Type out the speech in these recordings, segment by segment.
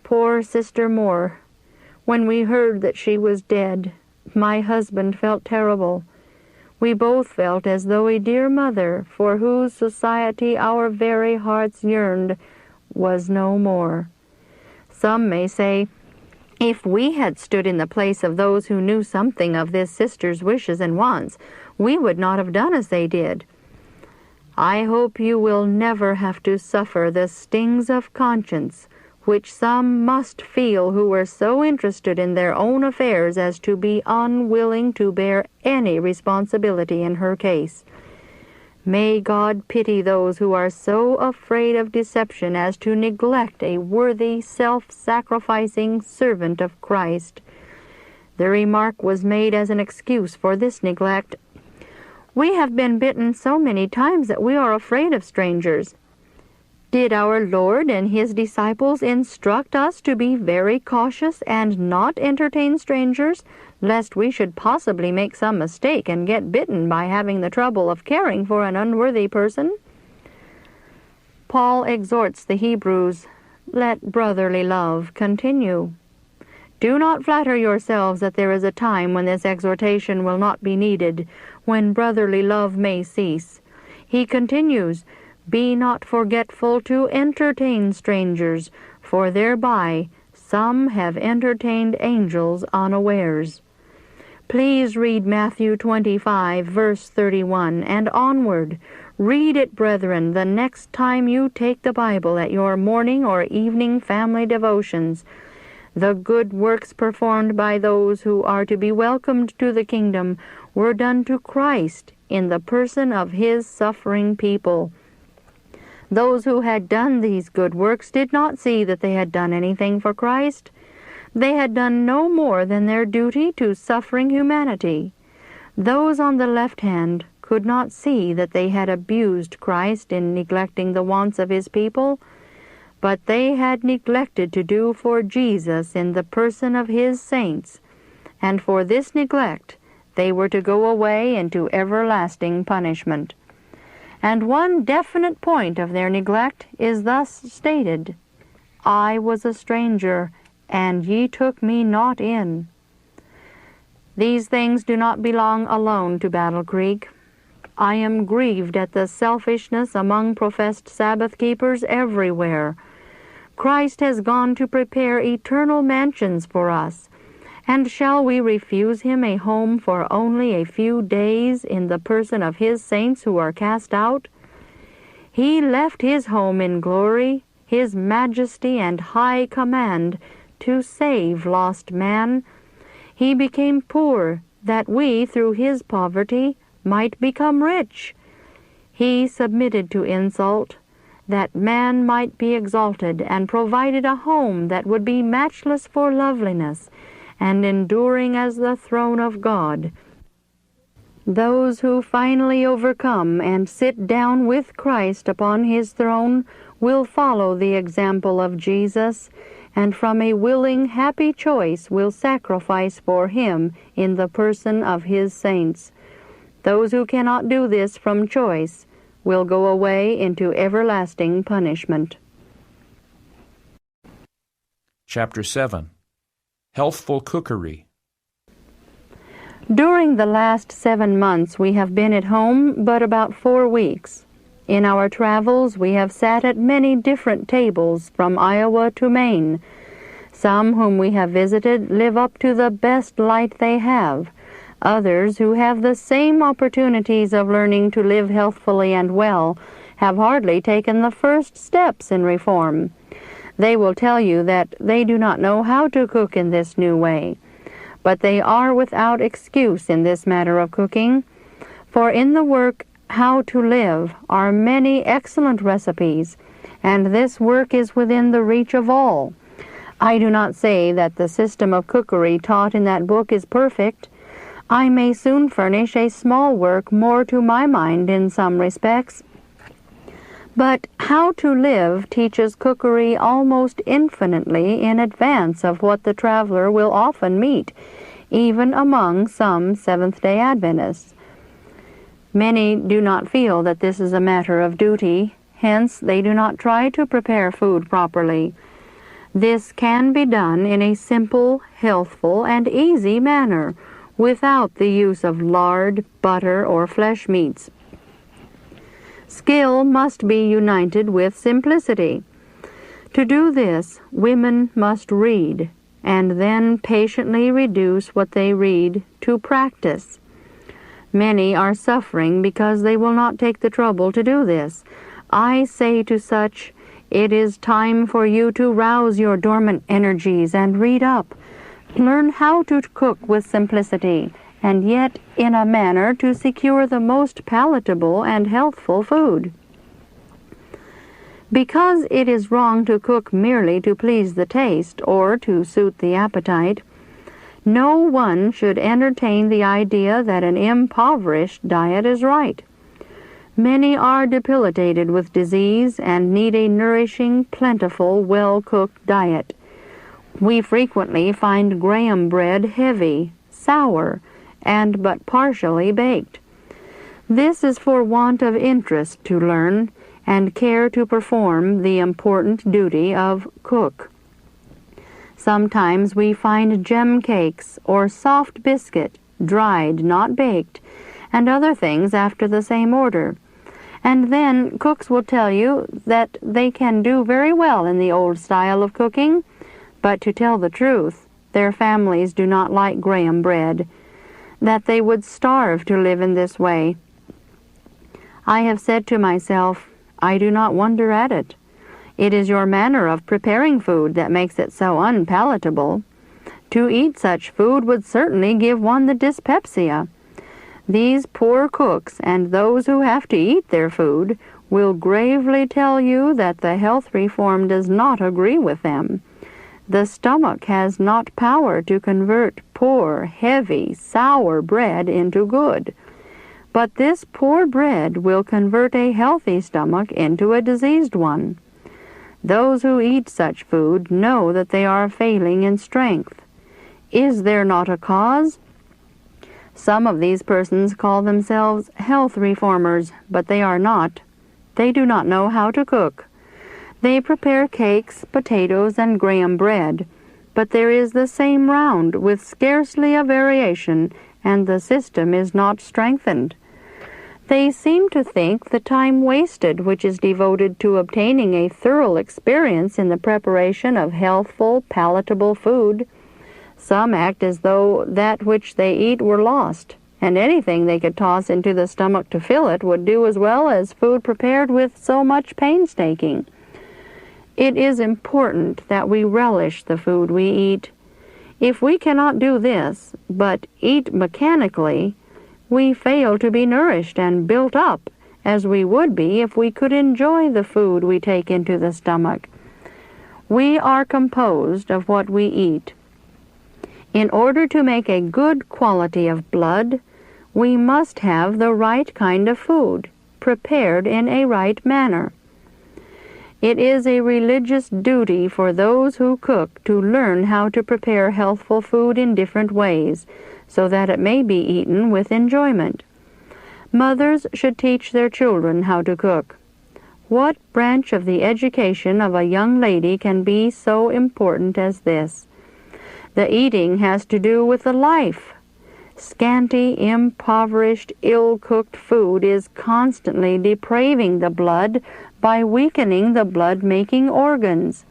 poor Sister Moore. When we heard that she was dead, my husband felt terrible. We both felt as though a dear mother, for whose society our very hearts yearned, was no more. Some may say, if we had stood in the place of those who knew something of this sister's wishes and wants, we would not have done as they did. I hope you will never have to suffer the stings of conscience which some must feel who were so interested in their own affairs as to be unwilling to bear any responsibility in her case. May God pity those who are so afraid of deception as to neglect a worthy, self-sacrificing servant of Christ. The remark was made as an excuse for this neglect. We have been bitten so many times that we are afraid of strangers. Did our Lord and His disciples instruct us to be very cautious and not entertain strangers, lest we should possibly make some mistake and get bitten by having the trouble of caring for an unworthy person? Paul exhorts the Hebrews, "Let brotherly love continue." Do not flatter yourselves that there is a time when this exhortation will not be needed, when brotherly love may cease. He continues, "Be not forgetful to entertain strangers, for thereby some have entertained angels unawares." Please read Matthew 25, verse 31, and onward. Read it, brethren, the next time you take the Bible at your morning or evening family devotions. The good works performed by those who are to be welcomed to the kingdom were done to Christ in the person of His suffering people. Those who had done these good works did not see that they had done anything for Christ. They had done no more than their duty to suffering humanity. Those on the left hand could not see that they had abused Christ in neglecting the wants of His people, but they had neglected to do for Jesus in the person of His saints, and for this neglect they were to go away into everlasting punishment. And one definite point of their neglect is thus stated, "I was a stranger, and ye took me not in." These things do not belong alone to Battle Creek. I am grieved at the selfishness among professed Sabbath keepers everywhere. Christ has gone to prepare eternal mansions for us, and shall we refuse Him a home for only a few days in the person of His saints who are cast out? He left His home in glory, His majesty and high command, to save lost man. He became poor, that we, through His poverty, might become rich. He submitted to insult, that man might be exalted, and provided a home that would be matchless for loveliness, and enduring as the throne of God. Those who finally overcome and sit down with Christ upon His throne will follow the example of Jesus, and from a willing, happy choice will sacrifice for Him in the person of His saints. Those who cannot do this from choice will go away into everlasting punishment. Chapter 7. Healthful Cookery. During the last 7 months we have been at home but about 4 weeks. In our travels we have sat at many different tables from Iowa to Maine. Some whom we have visited live up to the best light they have. Others who have the same opportunities of learning to live healthfully and well have hardly taken the first steps in reform. They will tell you that they do not know how to cook in this new way. But they are without excuse in this matter of cooking, for in the work How to Live are many excellent recipes, and this work is within the reach of all. I do not say that the system of cookery taught in that book is perfect. I may soon furnish a small work more to my mind in some respects. But How to Live teaches cookery almost infinitely in advance of what the traveler will often meet, even among some Seventh-day Adventists. Many do not feel that this is a matter of duty, hence they do not try to prepare food properly. This can be done in a simple, healthful, and easy manner, without the use of lard, butter, or flesh meats. Skill must be united with simplicity. To do this, women must read, and then patiently reduce what they read to practice. Many are suffering because they will not take the trouble to do this. I say to such, it is time for you to rouse your dormant energies and read up. Learn how to cook with simplicity, and yet in a manner to secure the most palatable and healthful food. Because it is wrong to cook merely to please the taste or to suit the appetite, no one should entertain the idea that an impoverished diet is right. Many are debilitated with disease and need a nourishing, plentiful, well-cooked diet. We frequently find graham bread heavy, sour, and but partially baked. This is for want of interest to learn and care to perform the important duty of cook. Sometimes we find gem cakes or soft biscuit, dried, not baked, and other things after the same order. And then cooks will tell you that they can do very well in the old style of cooking, but to tell the truth, their families do not like graham bread, that they would starve to live in this way. I have said to myself, I do not wonder at it. It is your manner of preparing food that makes it so unpalatable. To eat such food would certainly give one the dyspepsia. These poor cooks and those who have to eat their food will gravely tell you that the health reform does not agree with them. The stomach has not power to convert poor, heavy, sour bread into good. But this poor bread will convert a healthy stomach into a diseased one. Those who eat such food know that they are failing in strength. Is there not a cause? Some of these persons call themselves health reformers, but they are not. They do not know how to cook. They prepare cakes, potatoes, and graham bread, but there is the same round with scarcely a variation, and the system is not strengthened. They seem to think the time wasted which is devoted to obtaining a thorough experience in the preparation of healthful, palatable food. Some act as though that which they eat were lost, and anything they could toss into the stomach to fill it would do as well as food prepared with so much painstaking. It is important that we relish the food we eat. If we cannot do this, but eat mechanically, we fail to be nourished and built up as we would be if we could enjoy the food we take into the stomach. We are composed of what we eat. In order to make a good quality of blood, we must have the right kind of food, prepared in a right manner. It is a religious duty for those who cook to learn how to prepare healthful food in different ways, so that it may be eaten with enjoyment. Mothers should teach their children how to cook. What branch of the education of a young lady can be so important as this? The eating has to do with the life. Scanty, impoverished, ill-cooked food is constantly depraving the blood by weakening the blood-making organs.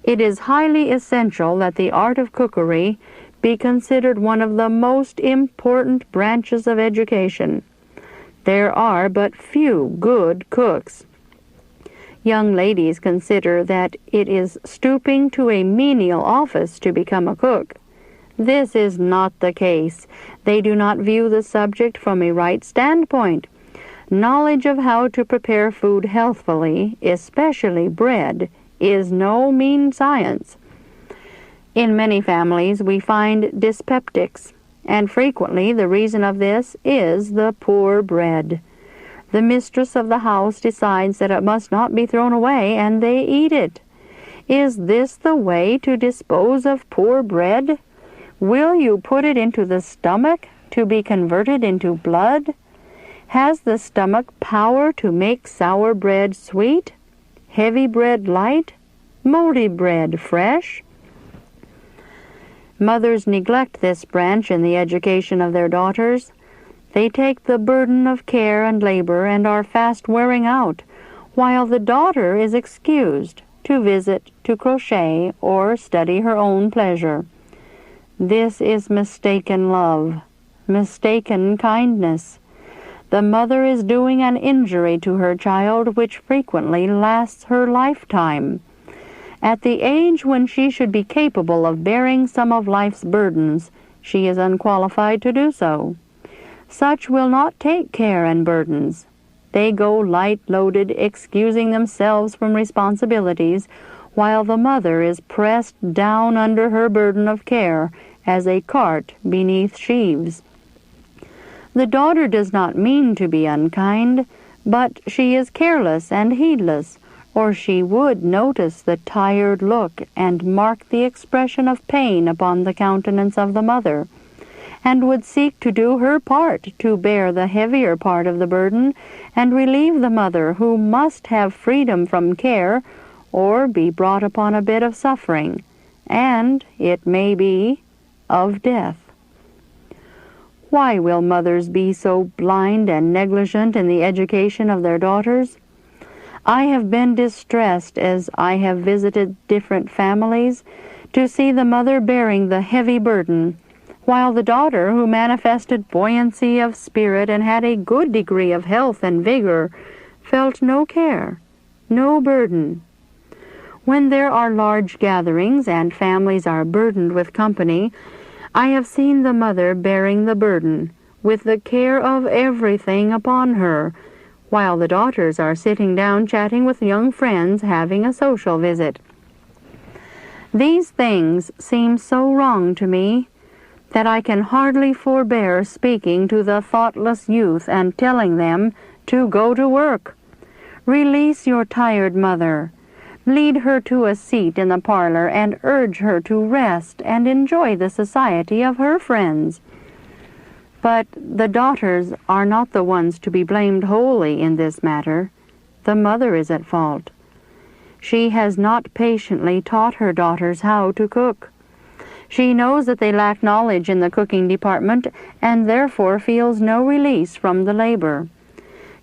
It is highly essential that the art of cookery be considered one of the most important branches of education. There are but few good cooks. Young ladies consider that it is stooping to a menial office to become a cook. This is not the case. They do not view the subject from a right standpoint. Knowledge of how to prepare food healthfully, especially bread, is no mean science. In many families we find dyspeptics, and frequently the reason of this is the poor bread. The mistress of the house decides that it must not be thrown away, and they eat it. Is this the way to dispose of poor bread? Will you put it into the stomach to be converted into blood? Has the stomach power to make sour bread sweet, heavy bread light, moldy bread fresh? Mothers neglect this branch in the education of their daughters. They take the burden of care and labor and are fast wearing out, while the daughter is excused to visit, to crochet, or study her own pleasure. This is mistaken love, mistaken kindness. The mother is doing an injury to her child which frequently lasts her lifetime. At the age when she should be capable of bearing some of life's burdens, she is unqualified to do so. Such will not take care and burdens. They go light-loaded, excusing themselves from responsibilities, while the mother is pressed down under her burden of care as a cart beneath sheaves. The daughter does not mean to be unkind, but she is careless and heedless, or she would notice the tired look and mark the expression of pain upon the countenance of the mother, and would seek to do her part to bear the heavier part of the burden and relieve the mother, who must have freedom from care or be brought upon a bed of suffering, and, it may be, of death. Why will mothers be so blind and negligent in the education of their daughters? I have been distressed as I have visited different families to see the mother bearing the heavy burden, while the daughter, who manifested buoyancy of spirit and had a good degree of health and vigor, felt no care, no burden. When there are large gatherings and families are burdened with company, I have seen the mother bearing the burden, with the care of everything upon her, while the daughters are sitting down chatting with young friends having a social visit. These things seem so wrong to me that I can hardly forbear speaking to the thoughtless youth and telling them to go to work. Release your tired mother. Lead her to a seat in the parlor and urge her to rest and enjoy the society of her friends. But the daughters are not the ones to be blamed wholly in this matter. The mother is at fault. She has not patiently taught her daughters how to cook. She knows that they lack knowledge in the cooking department and therefore feels no release from the labor.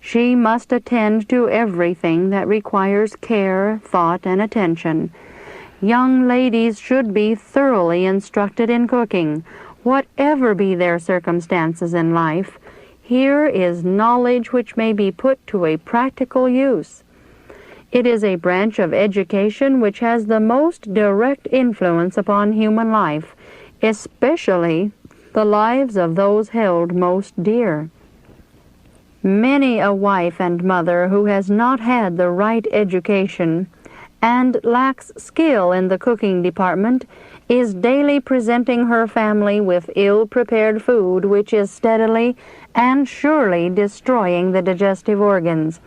She must attend to everything that requires care, thought, and attention. Young ladies should be thoroughly instructed in cooking, whatever be their circumstances in life. Here is knowledge which may be put to a practical use. It is a branch of education which has the most direct influence upon human life, especially the lives of those held most dear. Many a wife and mother who has not had the right education and lacks skill in the cooking department is daily presenting her family with ill-prepared food which is steadily and surely destroying the digestive organs,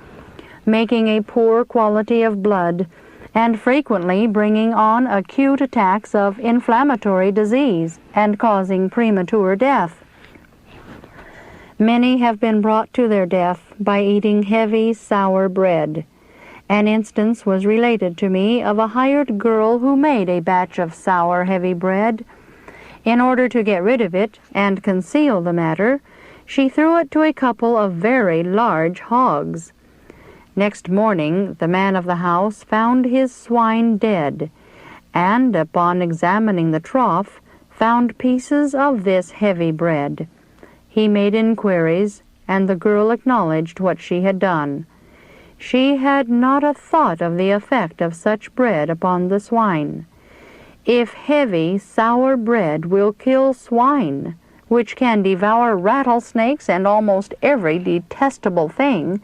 making a poor quality of blood, and frequently bringing on acute attacks of inflammatory disease and causing premature death. Many have been brought to their death by eating heavy, sour bread. An instance was related to me of a hired girl who made a batch of sour, heavy bread. In order to get rid of it and conceal the matter, she threw it to a couple of very large hogs. Next morning, the man of the house found his swine dead, and upon examining the trough, found pieces of this heavy bread. He made inquiries, and the girl acknowledged what she had done. She had not a thought of the effect of such bread upon the swine. If heavy, sour bread will kill swine, which can devour rattlesnakes and almost every detestable thing,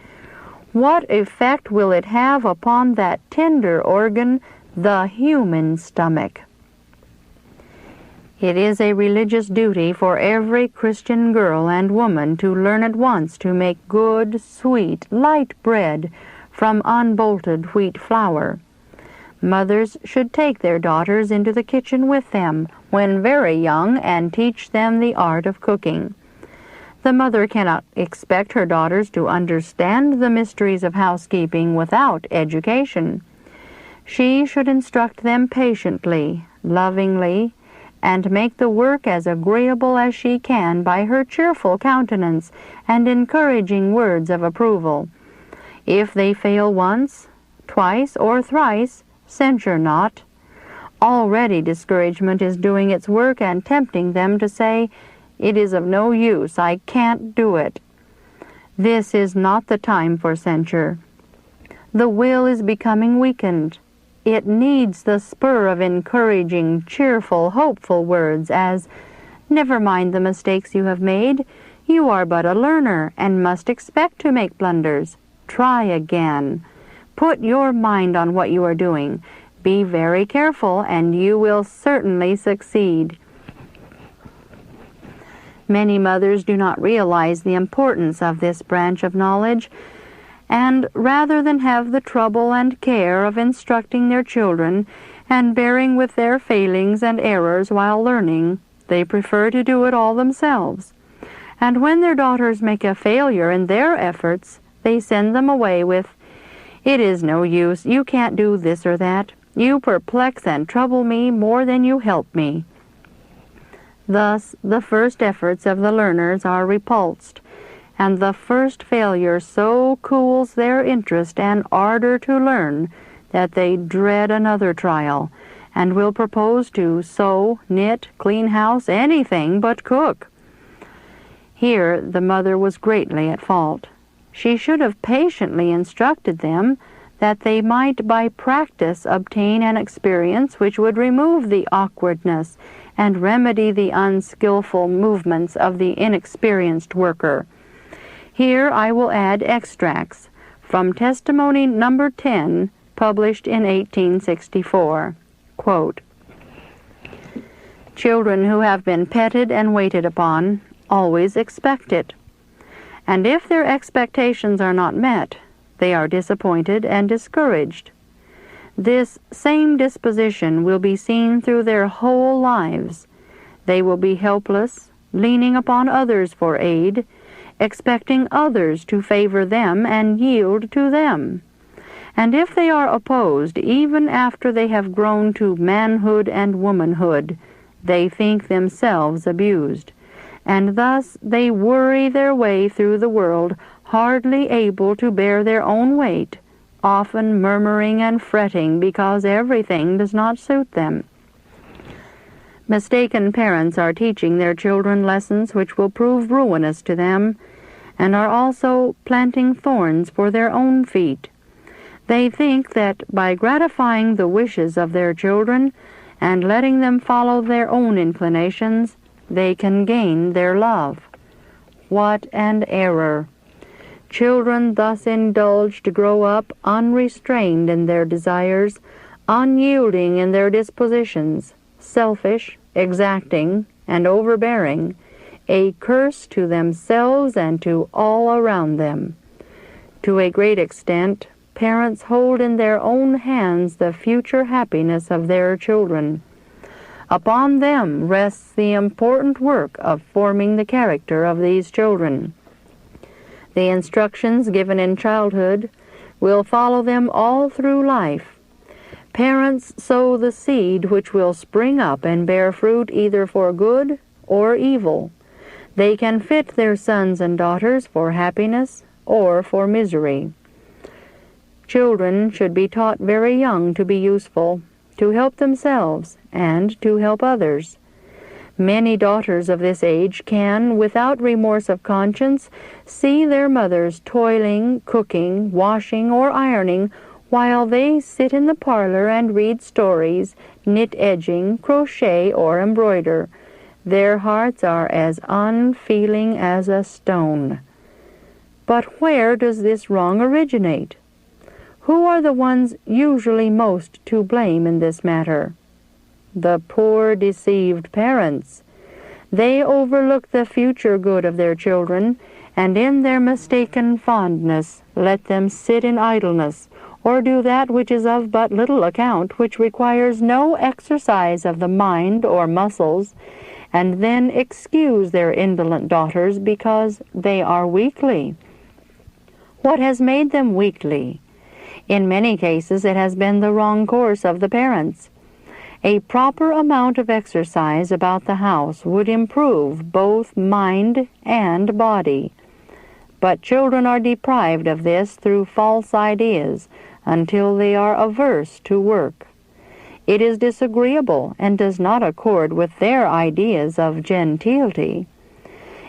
what effect will it have upon that tender organ, the human stomach? It is a religious duty for every Christian girl and woman to learn at once to make good, sweet, light bread from unbolted wheat flour. Mothers should take their daughters into the kitchen with them when very young and teach them the art of cooking. The mother cannot expect her daughters to understand the mysteries of housekeeping without education. She should instruct them patiently, lovingly, and make the work as agreeable as she can by her cheerful countenance and encouraging words of approval. If they fail once, twice, or thrice, censure not. Already discouragement is doing its work and tempting them to say, "It is of no use, I can't do it." This is not the time for censure. The will is becoming weakened. It needs the spur of encouraging, cheerful, hopeful words as, "Never mind the mistakes you have made. You are but a learner and must expect to make blunders. Try again. Put your mind on what you are doing. Be very careful, and you will certainly succeed." Many mothers do not realize the importance of this branch of knowledge, and rather than have the trouble and care of instructing their children and bearing with their failings and errors while learning, they prefer to do it all themselves. And when their daughters make a failure in their efforts, they send them away with, "It is no use, you can't do this or that. You perplex and trouble me more than you help me." Thus, the first efforts of the learners are repulsed, and the first failure so cools their interest and ardor to learn that they dread another trial, and will propose to sew, knit, clean house, anything but cook. Here the mother was greatly at fault. She should have patiently instructed them, that they might by practice obtain an experience which would remove the awkwardness and remedy the unskillful movements of the inexperienced worker. Here I will add extracts from Testimony number 10, published in 1864. Quote, "Children who have been petted and waited upon always expect it, and if their expectations are not met, they are disappointed and discouraged. This same disposition will be seen through their whole lives. They will be helpless, leaning upon others for aid, expecting others to favor them and yield to them. And if they are opposed, even after they have grown to manhood and womanhood, they think themselves abused, and thus they worry their way through the world, hardly able to bear their own weight, often murmuring and fretting because everything does not suit them. Mistaken parents are teaching their children lessons which will prove ruinous to them, and are also planting thorns for their own feet. They think that by gratifying the wishes of their children and letting them follow their own inclinations, they can gain their love. What an error! Children thus indulged grow up unrestrained in their desires, unyielding in their dispositions, selfish, exacting, and overbearing, a curse to themselves and to all around them. To a great extent, parents hold in their own hands the future happiness of their children. Upon them rests the important work of forming the character of these children. The instructions given in childhood will follow them all through life. Parents sow the seed which will spring up and bear fruit either for good or evil. They can fit their sons and daughters for happiness or for misery. Children should be taught very young to be useful, to help themselves, and to help others. Many daughters of this age can, without remorse of conscience, see their mothers toiling, cooking, washing, or ironing, while they sit in the parlor and read stories, knit edging, crochet, or embroider. Their hearts are as unfeeling as a stone. But where does this wrong originate? Who are the ones usually most to blame in this matter? The poor, deceived parents. They overlook the future good of their children, and in their mistaken fondness let them sit in idleness, or do that which is of but little account, which requires no exercise of the mind or muscles, and then excuse their indolent daughters because they are weakly. What has made them weakly? In many cases it has been the wrong course of the parents. A proper amount of exercise about the house would improve both mind and body. But children are deprived of this through false ideas until they are averse to work. It is disagreeable and does not accord with their ideas of gentility.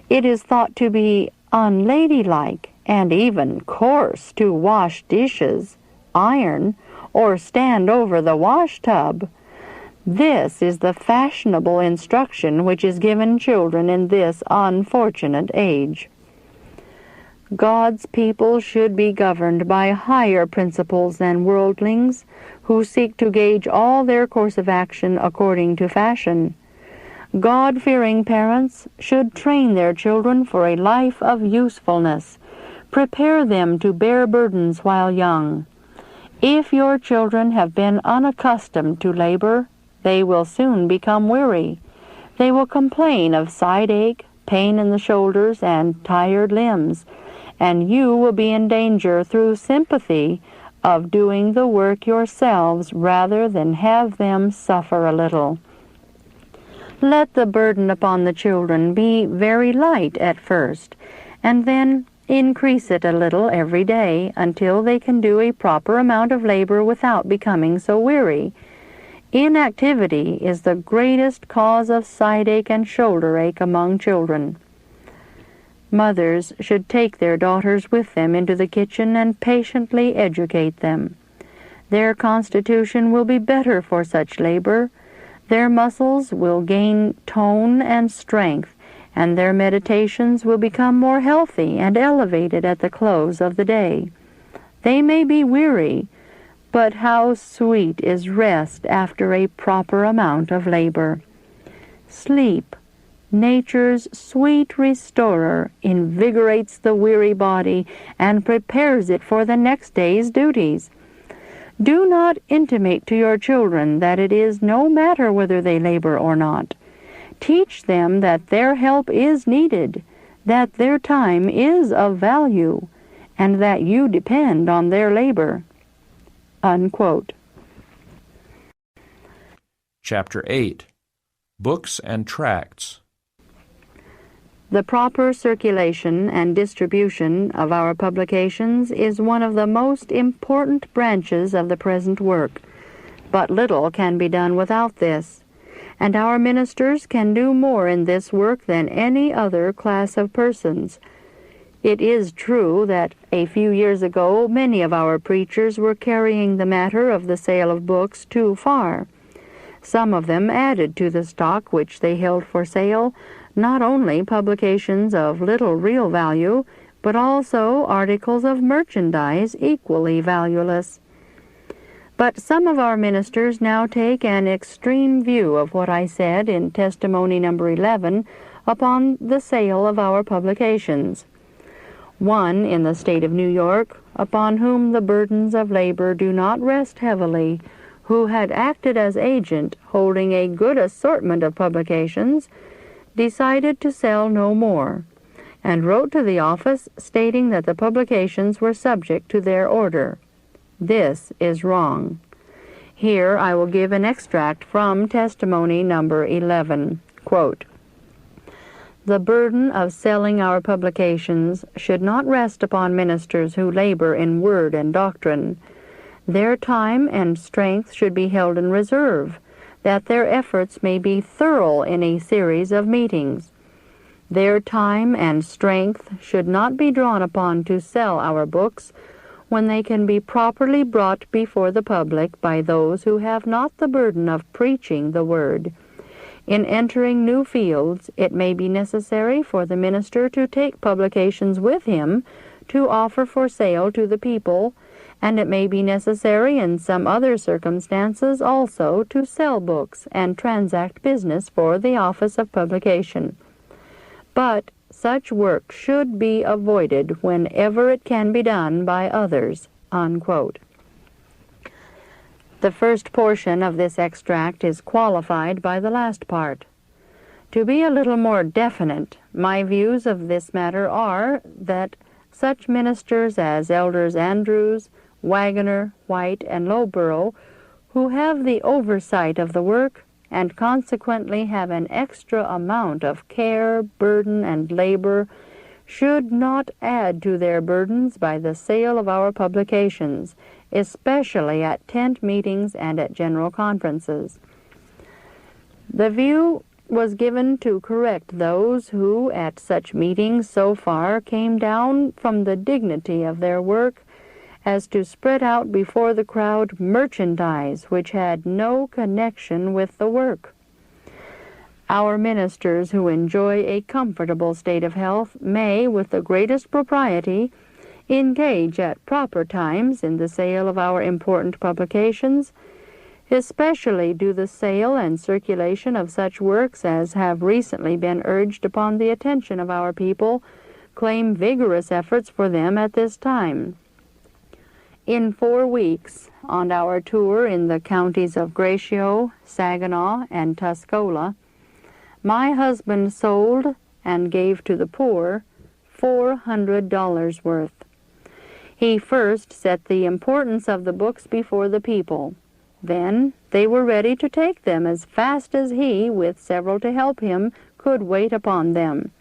It is thought to be unladylike and even coarse to wash dishes, iron, or stand over the wash-tub. This is the fashionable instruction which is given children in this unfortunate age. God's people should be governed by higher principles than worldlings who seek to gauge all their course of action according to fashion. God-fearing parents should train their children for a life of usefulness, prepare them to bear burdens while young. If your children have been unaccustomed to labor, they will soon become weary. They will complain of side ache, pain in the shoulders, and tired limbs, and you will be in danger through sympathy of doing the work yourselves rather than have them suffer a little. Let the burden upon the children be very light at first, and then increase it a little every day until they can do a proper amount of labor without becoming so weary. Inactivity is the greatest cause of side ache and shoulder ache among children. Mothers should take their daughters with them into the kitchen and patiently educate them. Their constitution will be better for such labor. Their muscles will gain tone and strength, and their meditations will become more healthy and elevated at the close of the day. They may be weary, but how sweet is rest after a proper amount of labor. Sleep, nature's sweet restorer, invigorates the weary body and prepares it for the next day's duties. Do not intimate to your children that it is no matter whether they labor or not. Teach them that their help is needed, that their time is of value, and that you depend on their labor." Unquote. Chapter 8. Books and Tracts. The proper circulation and distribution of our publications is one of the most important branches of the present work, but little can be done without this, and our ministers can do more in this work than any other class of persons. It is true that a few years ago many of our preachers were carrying the matter of the sale of books too far. Some of them added to the stock which they held for sale not only publications of little real value, but also articles of merchandise equally valueless. But some of our ministers now take an extreme view of what I said in Testimony number 11 upon the sale of our publications. One in the state of New York, upon whom the burdens of labor do not rest heavily, who had acted as agent holding a good assortment of publications, decided to sell no more, and wrote to the office stating that the publications were subject to their order. This is wrong. Here I will give an extract from Testimony number 11. Quote, "The burden of selling our publications should not rest upon ministers who labor in word and doctrine. Their time and strength should be held in reserve, that their efforts may be thorough in a series of meetings. Their time and strength should not be drawn upon to sell our books when they can be properly brought before the public by those who have not the burden of preaching the word. In entering new fields, it may be necessary for the minister to take publications with him to offer for sale to the people, and it may be necessary in some other circumstances also to sell books and transact business for the office of publication. But such work should be avoided whenever it can be done by others." Unquote. The first portion of this extract is qualified by the last part. To be a little more definite, my views of this matter are that such ministers as Elders Andrews, Wagoner, White, and Lowborough, who have the oversight of the work and consequently have an extra amount of care, burden, and labor, should not add to their burdens by the sale of our publications, especially at tent meetings and at general conferences. The view was given to correct those who, at such meetings so far, came down from the dignity of their work as to spread out before the crowd merchandise which had no connection with the work. Our ministers who enjoy a comfortable state of health may, with the greatest propriety, engage at proper times in the sale of our important publications, especially do the sale and circulation of such works as have recently been urged upon the attention of our people claim vigorous efforts for them at this time. In 4 weeks, on our tour in the counties of Gratiot, Saginaw, and Tuscola, my husband sold and gave to the poor $400 worth. He first set the importance of the books before the people. Then they were ready to take them as fast as he, with several to help him, could wait upon them.